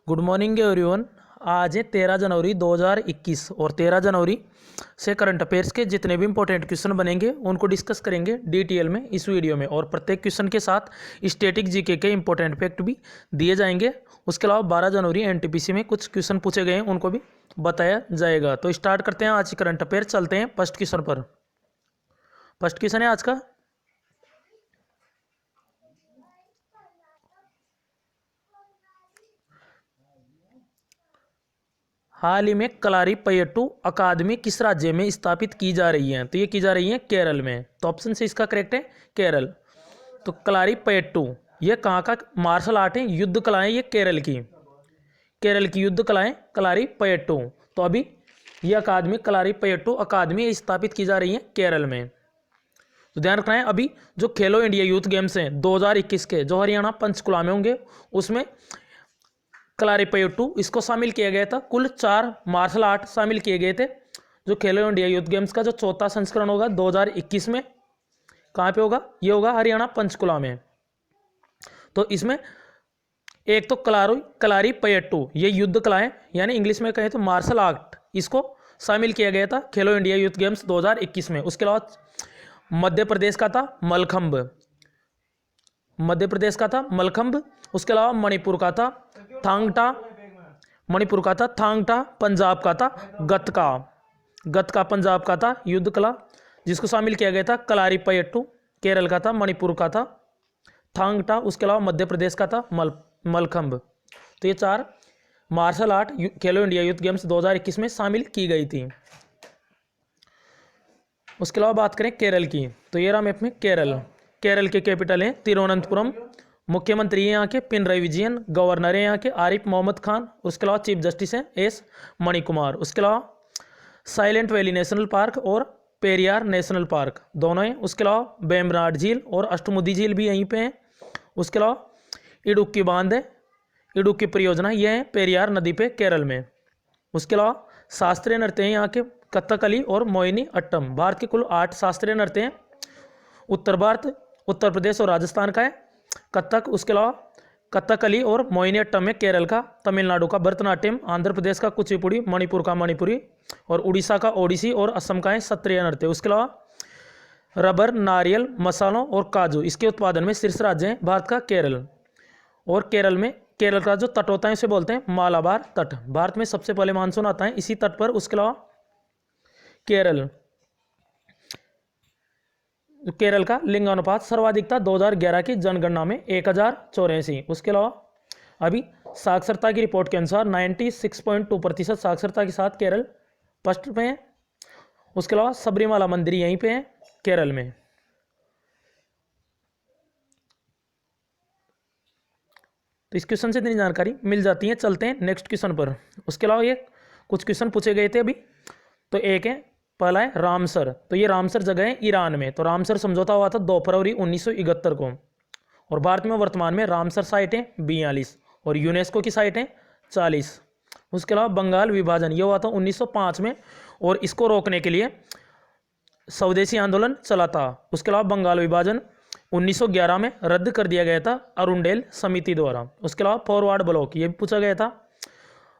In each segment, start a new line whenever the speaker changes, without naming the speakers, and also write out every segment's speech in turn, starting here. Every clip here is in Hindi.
Good morning everyone. आज है 13 जनवरी 2021 और 13 जनवरी से करंट अफेयर्स के जितने भी इंपॉर्टेंट क्वेश्चन बनेंगे उनको डिस्कस करेंगे डिटेल में इस वीडियो में। और प्रत्येक क्वेश्चन के साथ स्टैटिक जीके के इंपॉर्टेंट फैक्ट भी दिए जाएंगे। उसके अलावा 12 जनवरी एनटीपीसी में कुछ क्वेश्चन पूछे गए हैं, उनको भी बताया जाएगा। तो स्टार्ट करते हैं आज की करंट अफेयर। चलते हैं फर्स्ट क्वेश्चन पर। फर्स्ट क्वेश्चन है आज का, हाल ही में कलारीपयट्टू अकादमी किस राज्य में स्थापित की जा रही है? तो ये की जा रही है केरल में। तो ऑप्शन से इसका करेक्ट है केरल। तो कलारीपयट्टू ये कहाँ का मार्शल आर्ट है, युद्ध कलाएं, ये केरल की युद्ध कलाएं कलारीपयट्टू। तो अभी ये अकादमी कलारीपयट्टू अकादमी स्थापित की जा रही है केरल में। तो ध्यान रखना है, अभी जो खेलो इंडिया यूथ गेम्स हैं 2021 के जो हरियाणा पंचकुला में होंगे उसमें कलारीपयट्टू इसको शामिल किया गया था। कुल 4 मार्शल आर्ट शामिल किए गए थे। जो खेलो इंडिया यूथ गेम्स का जो चौथा संस्करण होगा 2021 में कहाँ पे होगा? ये होगा हरियाणा पंचकुला में। तो इसमें एक तो कलारीपयट्टू ये युद्ध कलाएं यानी इंग्लिश में कहें तो मार्शल आर्ट, इसको शामिल किया गया था खेलो इंडिया यूथ गेम्स 2021 में। उसके अलावा मध्य प्रदेश का था मलखंब, उसके अलावा मणिपुर का था थांगटा, पंजाब का था गतका पंजाब का था युद्ध कला जिसको शामिल किया गया था कलारीपयट्टू, केरल का था, मणिपुर का था थांगटा, उसके अलावा मध्य प्रदेश का था मलखंब। तो ये 4 मार्शल आर्ट खेलो इंडिया यूथ गेम्स 2021 में शामिल की गई थी। उसके अलावा बात करें केरल की, तो ये रहा मैप में केरल के कैपिटल हैं तिरुवनंतपुरम, मुख्यमंत्री हैं यहाँ के पिनराई विजयन, गवर्नर हैं यहाँ के आरिफ मोहम्मद खान, उसके अलावा चीफ जस्टिस हैं एस मणिकुमार। उसके अलावा साइलेंट वैली नेशनल पार्क और पेरियार नेशनल पार्क दोनों हैं। उसके अलावा वेम्बनाड झील और अष्टमुदी झील भी यहीं पे हैं। उसके अलावा इडुक्की बांध है, इडुक्की परियोजना ये है पेरियार नदी पे केरल में। उसके अलावा शास्त्रीय नृत्य हैं यहाँ के कथकली और मोहिनी अट्टम। भारत के कुल 8 शास्त्रीय नृत्य हैं। उत्तर प्रदेश और राजस्थान का है कथक, उसके अलावा कथकली और मोहिनी अट्टम में केरल का, तमिलनाडु का भरतनाट्यम, आंध्र प्रदेश का कुचिपुड़ी, मणिपुर का मणिपुरी और उड़ीसा का ओडिसी और असम का है सत्रिय नृत्य। उसके अलावा रबर, नारियल, मसालों और काजू इसके उत्पादन में शीर्ष राज्य है भारत का केरल। और केरल का जो तट होता है इसे बोलते हैं मालाबार तट। भारत में सबसे पहले मानसून आता है इसी तट पर। उसके अलावा केरल का लिंगानुपात सर्वाधिक था 2011 की जनगणना में 1084। उसके अलावा अभी साक्षरता की रिपोर्ट के अनुसार 96.2% साक्षरता के साथ केरल फर्स्ट पे है। उसके अलावा सबरीमाला मंदिर यहीं पे है केरल में। तो इस क्वेश्चन से इतनी जानकारी मिल जाती है। चलते हैं नेक्स्ट क्वेश्चन पर। उसके अलावा ये कुछ क्वेश्चन पूछे गए थे अभी। तो एक है, पहला है रामसर। तो ये रामसर जगह है ईरान में। तो रामसर समझौता हुआ था 2 फरवरी 1971 को। और भारत में वर्तमान में रामसर साइट है 42 और यूनेस्को की साइट है 40। उसके अलावा बंगाल विभाजन ये हुआ था 1905 में और इसको रोकने के लिए स्वदेशी आंदोलन चला था। उसके अलावा बंगाल विभाजन 1911 में रद्द कर दिया गया था अरुंडेल समिति द्वारा। उसके अलावा फॉरवर्ड ब्लॉक ये भी पूछा गया था।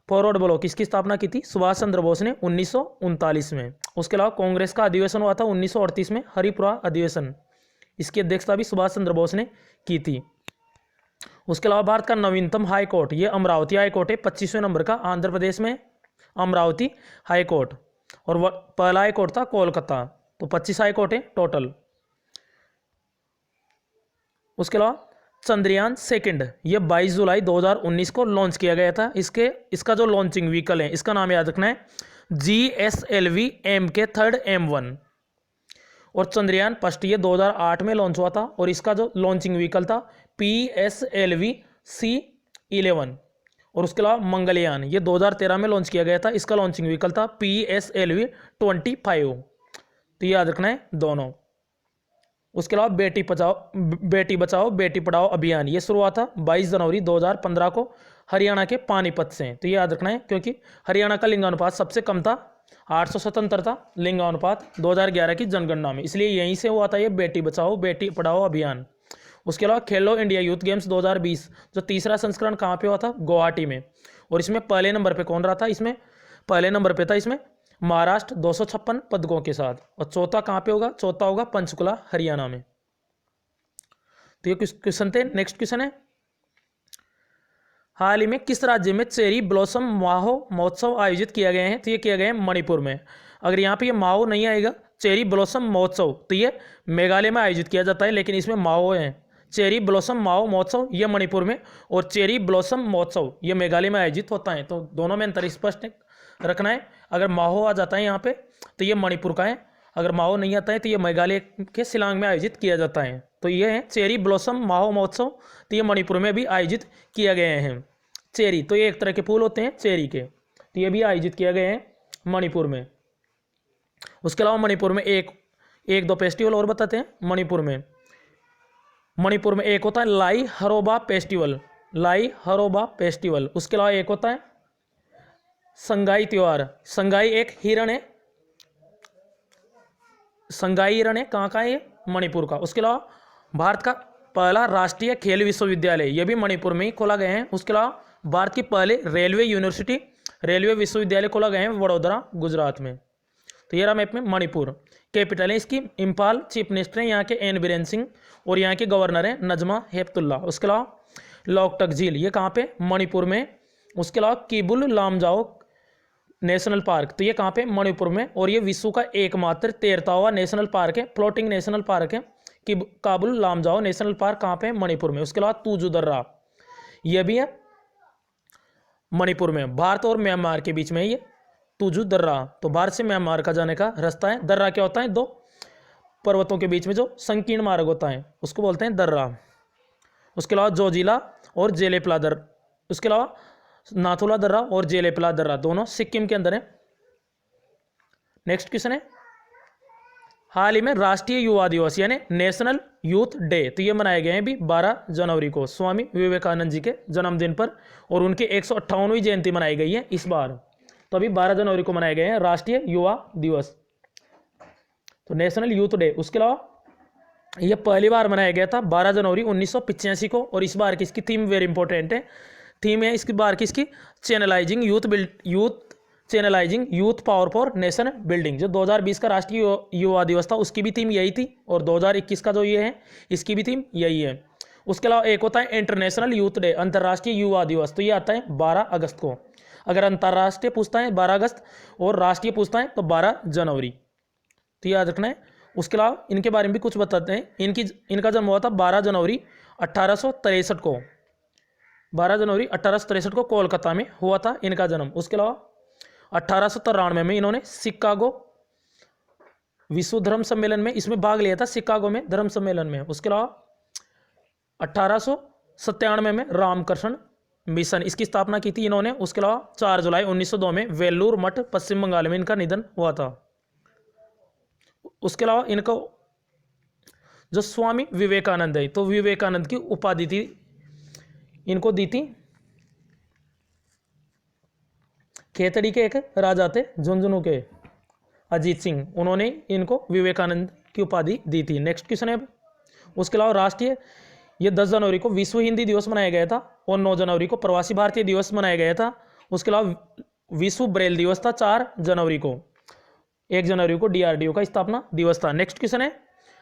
फॉरवर्ड ब्लॉक इसकी स्थापना की थी सुभाष चंद्र बोस ने 1939 में। उसके अलावा कांग्रेस का अधिवेशन हुआ था 1938 में, हरिपुरा अधिवेशन, इसकी अध्यक्षता भी सुभाष चंद्र बोस ने की थी। उसके अलावा भारत का नवीनतम हाई कोर्ट ये अमरावती हाई कोर्ट है 25वें नंबर का, आंध्र प्रदेश में अमरावती हाई कोर्ट। और पहला हाई कोर्ट था कोलकाता। तो 25 हाई कोर्ट है टोटल। उसके अलावा चंद्रयान सेकंड ये 22 जुलाई 2019 को लॉन्च किया गया था। इसका जो लॉन्चिंग व्हीकल है इसका नाम याद रखना है GSLV MK3 M1। और चंद्रयान फर्स्ट ये 2008 में लॉन्च हुआ था और इसका जो लॉन्चिंग व्हीकल था PSLV C11। और उसके अलावा मंगलयान ये 2013 में लॉन्च किया गया था, इसका लॉन्चिंग व्हीकल था PSLV 25। तो याद रखना है दोनों। उसके अलावा बेटी बचाओ बेटी पढ़ाओ अभियान ये शुरू हुआ था 22 जनवरी 2015 को हरियाणा के पानीपत से। तो ये याद रखना है क्योंकि हरियाणा का लिंगानुपात सबसे कम था, 877 था लिंगानुपात 2011 की जनगणना में, इसलिए यहीं से हुआ था ये बेटी बचाओ बेटी पढ़ाओ अभियान। उसके अलावा खेलो इंडिया यूथ गेम्स 2020 जो तीसरा संस्करण कहाँ पे हुआ था? गुवाहाटी में। और इसमें पहले नंबर पे कौन रहा था, इसमें पहले नंबर पे था इसमें महाराष्ट्र 256 पदकों के साथ। और चौथा कहाँ पे होगा, चौथा होगा पंचकुला हरियाणा में। तो ये क्वेश्चन थे। नेक्स्ट क्वेश्चन है, हाल ही में किस राज्य में चेरी ब्लॉसम माहो महोत्सव आयोजित किया गया है, तो ये किया गया है मणिपुर में। अगर यहाँ पे ये माओ नहीं आएगा, चेरी ब्लॉसम महोत्सव, तो ये मेघालय में आयोजित किया जाता है, लेकिन इसमें माओ है। चेरी ब्लॉसम माओ महोत्सव ये मणिपुर में, और चेरी ब्लॉसम महोत्सव ये मेघालय में आयोजित होता है। तो दोनों में अंतर स्पष्ट रखना है। अगर माहो आ जाता है यहाँ पे तो ये मणिपुर का है, अगर माहो नहीं आता है तो ये मेघालय के शिलांग में आयोजित किया जाता है। तो ये है चेरी ब्लॉसम माहो महोत्सव, तो ये मणिपुर में भी आयोजित किया गए हैं। चेरी तो ये एक तरह के फूल होते हैं चेरी के, तो ये भी आयोजित किया गए हैं मणिपुर में। उसके अलावा मणिपुर में एक दो फेस्टिवल और बताते हैं। मणिपुर में एक होता है लाई हरोबा फेस्टिवल, लाई हरोबा फेस्टिवल। उसके अलावा एक होता है संगाई त्योहार। संगाई एक हिरण है, संगाई हिरण है, कहाँ का है ये, मणिपुर का। उसके अलावा भारत का पहला राष्ट्रीय खेल विश्वविद्यालय ये भी मणिपुर में ही खोला गया है। उसके अलावा भारत की पहले रेलवे यूनिवर्सिटी, रेलवे विश्वविद्यालय खोला गया है वडोदरा गुजरात में। तो ये रहा मैप में मणिपुर। कैपिटल है इसकी इम्फाल, चीफ मिनिस्टर है यहाँ के एन बीरेन सिंह, और यहाँ के गवर्नर है नजमा हेपतुल्ला। उसके अलावा लोकटक झील ये कहाँ पे, मणिपुर में। उसके अलावा किबुल लामजाओ नेशनल पार्क, तो ये कहाँ पे, मणिपुर में, और ये विश्व का एकमात्र तैरता नेशनल पार्क है, फ्लोटिंग नेशनल पार्क है। कि काबुल लामजाओ नेशनल पार्क कहाँ पे, मणिपुर में। उसके अलावा तुजू दर्रा ये भी है मणिपुर में, भारत और म्यांमार के बीच में ये तुजू दर्रा। तो भारत से म्यांमार का जाने का रास्ता है। दर्रा क्या होता है, दो पर्वतों के बीच में जो संकीर्ण मार्ग होता है उसको बोलते हैं दर्रा। उसके अलावा जोजिला और जेलेपला दर्रा, उसके अलावा नाथुला दर्रा और जेलेपला दर्रा दोनों सिक्किम के अंदर है। नेक्स्ट क्वेश्चन है, हाल ही में राष्ट्रीय युवा दिवस यानी नेशनल यूथ डे, तो ये मनाए गए हैं भी 12 जनवरी को स्वामी विवेकानंद जी के जन्मदिन पर, और उनकी 158वीं जयंती मनाई गई है इस बार। तो अभी 12 जनवरी को मनाए गए हैं राष्ट्रीय युवा दिवस, तो नेशनल यूथ डे। उसके अलावा यह पहली बार मनाया गया था 12 जनवरी 1985 को, और इस बार की इसकी थीम वेरी इंपॉर्टेंट है। थीम है इसकी बार की इसकी channelising youth power for nation building. जो 2020 का राष्ट्रीय युवा दिवस था उसकी भी थीम यही थी, और 2021 का जो ये है इसकी भी थीम यही है। उसके अलावा एक होता है इंटरनेशनल यूथ डे, अंतर्राष्ट्रीय युवा दिवस, तो ये आता है 12 अगस्त को। अगर अंतर्राष्ट्रीय पूछता है 12 अगस्त और राष्ट्रीय पूछता है तो 12 जनवरी, तो याद रखना है। उसके अलावा इनके बारे में भी कुछ बताते हैं। इनका जन्म हुआ था 12 जनवरी 1863 को, 12 जनवरी 1863 को कोलकाता में हुआ था इनका जन्म। उसके अलावा 1893 में इन्होंने शिकागो विश्व धर्म सम्मेलन में इसमें भाग लिया था, शिकागो में धर्म सम्मेलन में। उसके अलावा 1897 में रामकृष्ण मिशन इसकी स्थापना की थी इन्होंने। उसके अलावा 4 जुलाई 1902 में वेल्लूर मठ पश्चिम बंगाल में इनका निधन हुआ था। उसके अलावा इनको जो स्वामी विवेकानंद है, तो विवेकानंद की उपाधि थी इनको दी थी खेतड़ी के एक राजा थे झुंझुनू के अजीत सिंह, उन्होंने इनको विवेकानंद की उपाधि दी थी। नेक्स्ट क्वेश्चन है। उसके अलावा राष्ट्रीय ये 10 जनवरी को विश्व हिंदी दिवस मनाया गया था, और 9 जनवरी को प्रवासी भारतीय दिवस मनाया गया था। उसके अलावा विश्व ब्रेल दिवस था 4 जनवरी को। 1 जनवरी को DRDO का स्थापना दिवस था। नेक्स्ट क्वेश्चन है,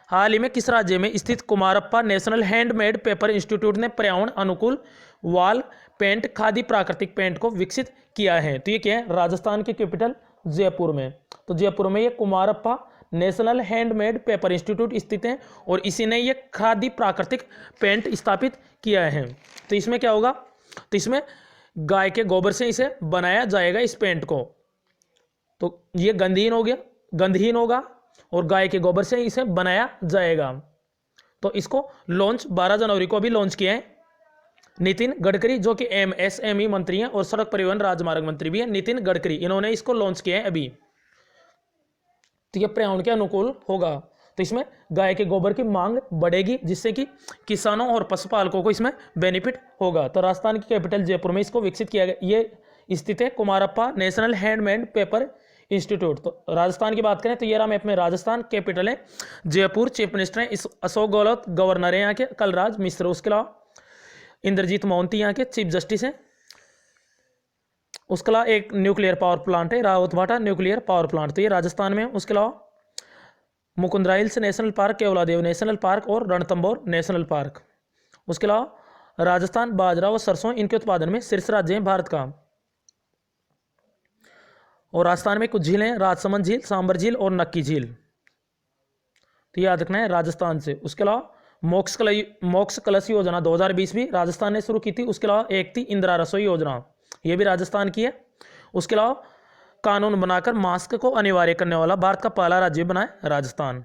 हाल ही में किस राज्य में स्थित Kumarappa national handmade paper institute ने पर्यावरण अनुकूल वॉल पेंट खादी प्राकृतिक पेंट को विकसित किया है, तो ये क्या है, राजस्थान की कैपिटल जयपुर में। तो जयपुर में ये Kumarappa national handmade paper institute स्थित है, और इसी ने ये खादी प्राकृतिक पेंट स्थापित किया है। तो इसमें क्या होगा, तो इसमें गाय के गोबर से इसे बनाया जाएगा इस पेंट को, तो ये गंधहीन होगा और गाय के गोबर से इसे बनाया जाएगा। तो इसको लॉन्च 12 जनवरी को अभी लॉन्च किया है नितिन गडकरी, जो कि MSME मंत्री हैं और सड़क परिवहन राजमार्ग मंत्री भी हैं। नितिन गडकरी इन्होंने इसको लॉन्च किया है अभी। तो यह पर्यावरण के अनुकूल होगा, तो इसमें गाय के गोबर की मांग बढ़ेगी, जिससे कि किसानों और पशुपालकों को इसमें बेनिफिट होगा। तो राजस्थान की कैपिटल जयपुर में इसको विकसित किया गया। ये स्थित है Kumarappa national handmade paper institute. तो राजस्थान की बात करें तो ये रहा मैप में राजस्थान, कैपिटल है जयपुर, चीफ मिनिस्टर है अशोक गहलोत, गवर्नर है यहाँ के कलराज मिश्र। उसके अलावा इंद्रजीत मोहंती यहाँ के चीफ जस्टिस हैं। उसके अलावा एक न्यूक्लियर पावर प्लांट है रावतभाटा न्यूक्लियर पावर प्लांट, तो ये राजस्थान में है। उसके अलावा Mukundra hills national park, Keoladeo national park और रणथंभौर नेशनल पार्क। उसके अलावा राजस्थान बाजरा और सरसों इनके उत्पादन में शीर्ष राज्य है भारत का। और राजस्थान में कुछ झीलें हैं, राजसमंद झील, सांबर झील और नक्की झील, तो याद रखना है राजस्थान से। उसके अलावा मोक्ष कलश योजना 2020 भी राजस्थान ने शुरू की थी। उसके अलावा एक थी इंदिरा रसोई योजना, ये भी राजस्थान की है। उसके अलावा कानून बनाकर मास्क को अनिवार्य करने वाला भारत का पहला राज्य बना है राजस्थान।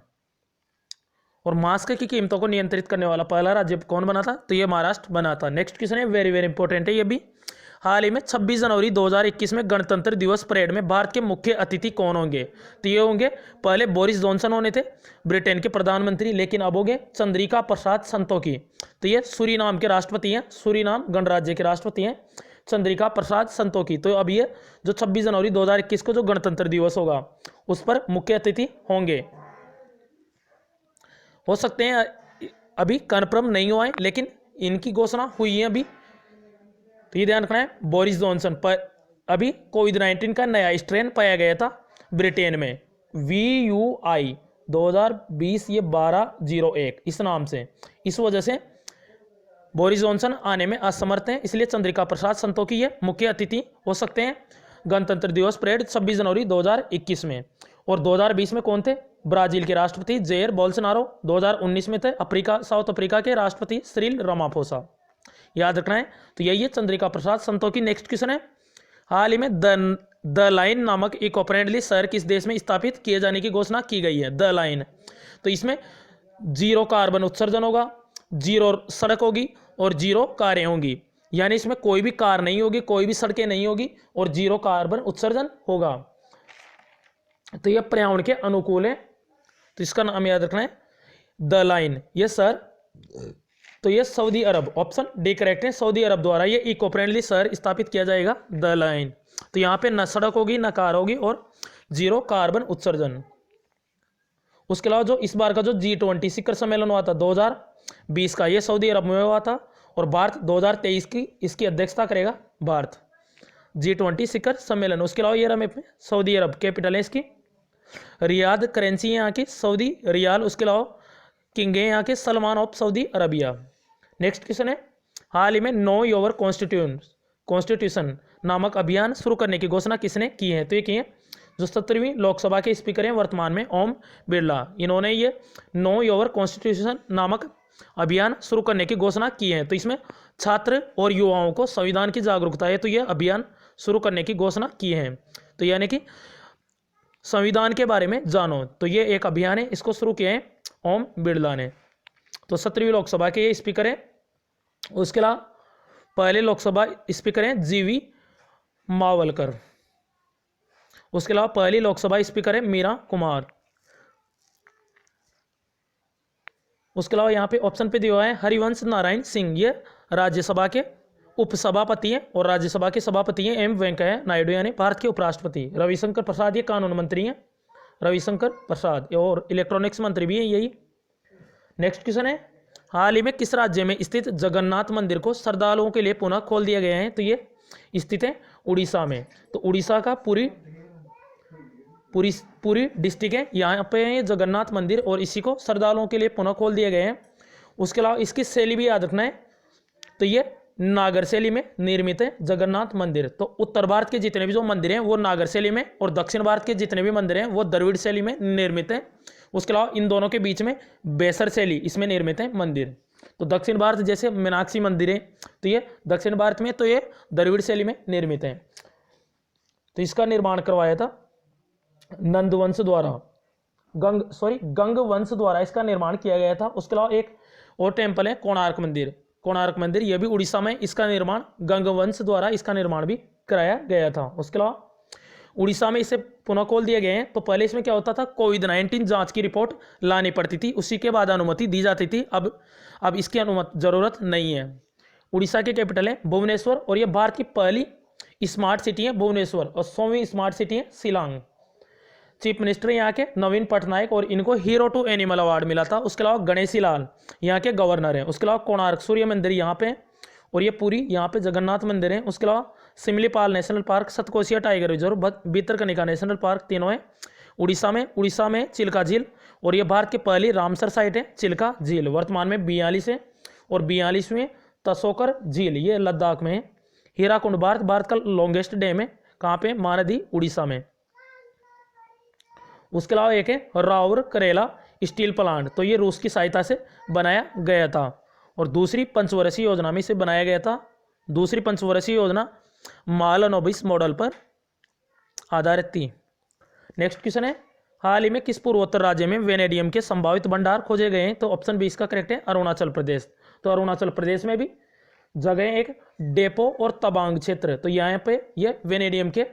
और मास्क की कीमतों को नियंत्रित करने वाला पहला राज्य कौन बना था, तो ये महाराष्ट्र बना था। नेक्स्ट क्वेश्चन है, वेरी वेरी इंपॉर्टेंट है ये भी। हाल ही में 26 जनवरी 2021 में गणतंत्र दिवस परेड में भारत के मुख्य अतिथि कौन होंगे, तो ये होंगे पहले बोरिस जॉनसन होने थे ब्रिटेन के प्रधानमंत्री, लेकिन अब होंगे चंद्रिका प्रसाद संतोखी, तो ये सूरीनाम के राष्ट्रपति हैं, सूरीनाम गणराज्य के राष्ट्रपति हैं चंद्रिका प्रसाद संतोखी। तो अब ये जो 26 जनवरी 2021 को जो गणतंत्र दिवस होगा उस पर मुख्य अतिथि होंगे। हो सकते हैं अभी कन्फर्म नहीं हुआ है, लेकिन इनकी घोषणा हुई है अभी, तो ये ध्यान रखना है। बोरिस जॉनसन पर अभी कोविड-19 का नया स्ट्रेन पाया गया था ब्रिटेन में, VUI 2020 ये 1201 इस नाम से, इस वजह से बोरिस जॉनसन आने में असमर्थ हैं, इसलिए चंद्रिका प्रसाद संतोखी ये मुख्य अतिथि हो सकते हैं गणतंत्र दिवस परेड 26 जनवरी 2021 में। और 2020 में कौन थे, ब्राजील के राष्ट्रपति जेयर बोल्सोनारो, 2019 में थे साउथ अफ्रीका के राष्ट्रपति सिरिल रामाफोसा, याद रखना है। तो यही है चंद्रिका प्रसाद संतोखी। नेक्स्ट क्वेश्चन है, हाल ही में द लाइन नामक इको फ्रेंडली शहर किस देश में स्थापित किए जाने की घोषणा की गई है, द लाइन। तो इसमें 0 कार्बन उत्सर्जन होगा, 0 सड़क होगी और 0 कारें होंगी, यानी इसमें कोई भी कार नहीं होगी, कोई भी सड़कें नहीं होगी और 0 कार्बन उत्सर्जन होगा। तो यह पर्यावरण के अनुकूल है, तो इसका नाम याद रखना है द लाइन। ये सर, तो ये सऊदी अरब, ऑप्शन डी करेक्ट है, सऊदी अरब द्वारा ये इको फ्रेंडली शहर स्थापित किया जाएगा, द लाइन। तो यहाँ पे न सड़क होगी न कार होगी और 0 कार्बन उत्सर्जन। उसके अलावा जो इस बार का जो G20 शिखर सम्मेलन हुआ था 2020 का, ये सऊदी अरब में हुआ था और भारत 2023 की इसकी अध्यक्षता करेगा भारत, G20 शिखर सम्मेलन। उसके अलावा ये रहा में सऊदी अरब, कैपिटल है इसकी रियाद, करेंसी है यहाँ की सऊदी रियाल। उसके अलावा किंग है यहाँ के Salman of Saudi Arabia. Next question है, हाल ही में नो योर कॉन्स्टिट्यूशन नामक अभियान शुरू करने की घोषणा किसने की है, तो ये की है जो 17वीं लोकसभा के स्पीकर हैं वर्तमान में ओम बिरला, इन्होंने ये नो योर कॉन्स्टिट्यूशन नामक अभियान शुरू करने की घोषणा की है। तो इसमें छात्र और युवाओं को संविधान की जागरूकता है, तो यह अभियान शुरू करने की घोषणा की है, तो यानी कि संविधान के बारे में जानो, तो ये एक अभियान है, इसको शुरू किया है ओम बिरला ने। तो 17वीं लोकसभा के ये स्पीकर हैं। उसके अलावा पहले लोकसभा स्पीकर हैं GV मावलकर। उसके अलावा पहली लोकसभा स्पीकर है मीरा कुमार। उसके अलावा यहाँ पे ऑप्शन पे दिया हुआ है हरिवंश नारायण सिंह, ये राज्यसभा के उपसभापति हैं और राज्यसभा के सभापति हैं M वेंकैया नायडू, यानी भारत के उपराष्ट्रपति। रविशंकर प्रसाद ये कानून मंत्री हैं, रविशंकर प्रसाद, और इलेक्ट्रॉनिक्स मंत्री भी हैं यही। नेक्स्ट क्वेश्चन है, हाल ही में किस राज्य में स्थित जगन्नाथ मंदिर को श्रद्धालुओं के लिए पुनः खोल दिया गया है, तो ये स्थित है उड़ीसा में। तो उड़ीसा का पूरी डिस्ट्रिक्ट है यहाँ पे जगन्नाथ मंदिर, और इसी को श्रद्धालुओं के लिए पुनः खोल दिए गए हैं। उसके अलावा इसकी शैली भी याद रखना है, तो ये नागर शैली में निर्मित है जगन्नाथ मंदिर। तो उत्तर भारत के जितने भी जो मंदिर हैं वो नागर शैली में, और दक्षिण भारत के जितने भी मंदिर हैं वो द्रविड़ शैली में निर्मित है। उसके अलावा इन दोनों के बीच में बेसर शैली इसमें निर्मित है मंदिर। तो दक्षिण भारत जैसे मीनाक्षी मंदिर है, तो ये दक्षिण भारत में, तो ये द्रविड़ शैली में निर्मित है। तो इसका निर्माण करवाया था नंदवंश द्वारा, गंग वंश द्वारा इसका निर्माण किया गया था। उसके अलावा एक और टेम्पल है कोणार्क मंदिर, कोणार्क मंदिर ये भी उड़ीसा में, इसका निर्माण गंग वंश द्वारा इसका निर्माण भी कराया गया था। उसके अलावा उड़ीसा में इसे पुनः खोल दिए गए हैं। तो पहले इसमें क्या होता था, कोविड-19 जांच की रिपोर्ट लानी पड़ती थी, उसी के बाद अनुमति दी जाती थी। अब इसकी अनुमति जरूरत नहीं है। उड़ीसा की कैपिटल है भुवनेश्वर, और यह भारत की पहली स्मार्ट सिटी है भुवनेश्वर, और 100वीं स्मार्ट सिटी है शिलांग। चीफ मिनिस्टर यहाँ के नवीन पटनायक, और इनको हीरो टू एनिमल अवार्ड मिला था। उसके अलावा गणेशी लाल यहाँ के गवर्नर हैं। उसके अलावा कोणार्क सूर्य मंदिर यहाँ पे, और ये पूरी यहाँ पे जगन्नाथ मंदिर है। उसके अलावा Similipal national park, Satkosia tiger reserve, Bhitarkanika national park, तीनों है उड़ीसा में चिल्का झील। और ये भारत की पहली रामसर साइट है चिल्का झील, वर्तमान में 42 है। और 42वें तसोकर झील ये लद्दाख में है। हीराकुंड भारत का लॉन्गेस्ट डैम है, कहाँ पे, महानदी उड़ीसा में। उसके अलावा एक है राउर करेला स्टील प्लांट, तो ये रूस की सहायता से बनाया गया था और दूसरी पंचवर्षीय योजना में इसे बनाया गया था। दूसरी पंचवर्षीय योजना मालनोबिस मॉडल पर आधारित थी। नेक्स्ट क्वेश्चन है, हाल ही में किस पूर्वोत्तर राज्य में वेनेडियम के संभावित भंडार खोजे गए हैं? तो ऑप्शन बी इसका करेक्ट है, अरुणाचल प्रदेश। तो अरुणाचल प्रदेश में भी जगह एक डेपो और तबांग क्षेत्र, तो यहाँ पे ये वेनेडियम के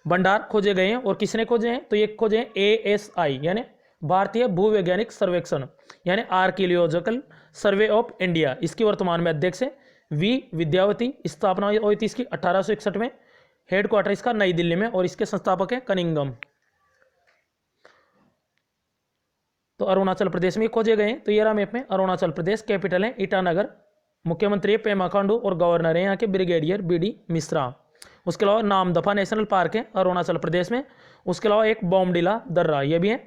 भंडार खोजे गए हैं। और किसने खोजे हैं? तो ये खोजे हैं ASI यानी भारतीय भूवैज्ञानिक सर्वेक्षण यानी आर्कियोलॉजिकल सर्वे ऑफ इंडिया। इसकी वर्तमान में अध्यक्ष है वी विद्यावती। स्थापना हुई थी इसकी 1861 में। हेडक्वार्टर इसका नई दिल्ली में और इसके संस्थापक है कनिंगम। तो अरुणाचल प्रदेश में खोजे गए हैं। तो ये रहा मैप में अरुणाचल प्रदेश, कैपिटल है ईटानगर, मुख्यमंत्री है पेमा खांडू और गवर्नर है यहाँ के ब्रिगेडियर BD मिश्रा। उसके अलावा नामदफा नेशनल पार्क है अरुणाचल प्रदेश में। उसके अलावा एक बॉमडिला दर्रा ये भी है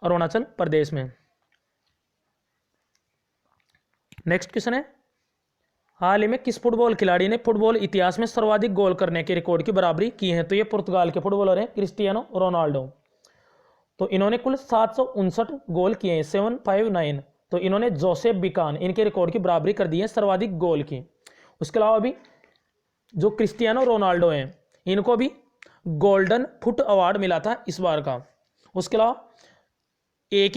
अरुणाचल प्रदेश में। नेक्स्ट क्वेश्चन है, हाल ही में किस फुटबॉल खिलाड़ी ने फुटबॉल इतिहास में सर्वाधिक गोल करने के रिकॉर्ड की बराबरी की है? तो ये पुर्तगाल के फुटबॉलर हैं क्रिस्टियानो रोनाल्डो। तो इन्होंने कुल 759 गोल किए हैं, 759। तो इन्होंने जोसेफ बिकान इनके रिकॉर्ड की बराबरी कर दी है सर्वाधिक गोल की। उसके अलावा भी जो क्रिस्टियानो रोनाल्डो हैं इनको भी गोल्डन फुट अवार्ड मिला था इस बार का। उसके अलावा एक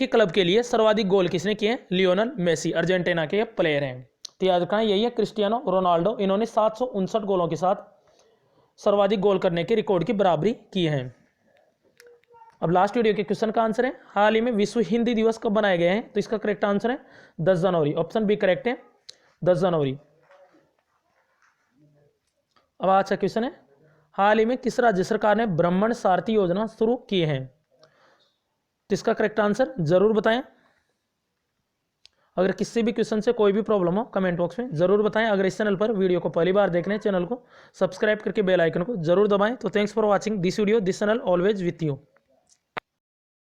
ही क्लब के लिए सर्वाधिक गोल किसने किए हैं? लियोनल मेसी, अर्जेंटीना के प्लेयर हैं। तो याद रखना यही है क्रिस्टियानो रोनाल्डो, इन्होंने 759 गोलों के साथ सर्वाधिक गोल करने के रिकॉर्ड की बराबरी की है। अब लास्ट वीडियो के क्वेश्चन का आंसर है, हाल ही में विश्व हिंदी दिवस कब बनाए गए हैं? तो इसका करेक्ट आंसर है 10 जनवरी। ऑप्शन बी करेक्ट है 10 जनवरी। अब अच्छा क्वेश्चन है, हाल ही में किस राज्य सरकार ने ब्राह्मण सारथी योजना शुरू की है? तो इसका करेक्ट आंसर जरूर बताएं। अगर किसी भी क्वेश्चन से कोई भी प्रॉब्लम हो कमेंट बॉक्स में जरूर बताएं। अगर इस चैनल पर वीडियो को पहली बार देख रहे हैं चैनल को सब्सक्राइब करके बेल आइकन को जरूर दबाएं। तो thanks for watching this video, this channel always with you.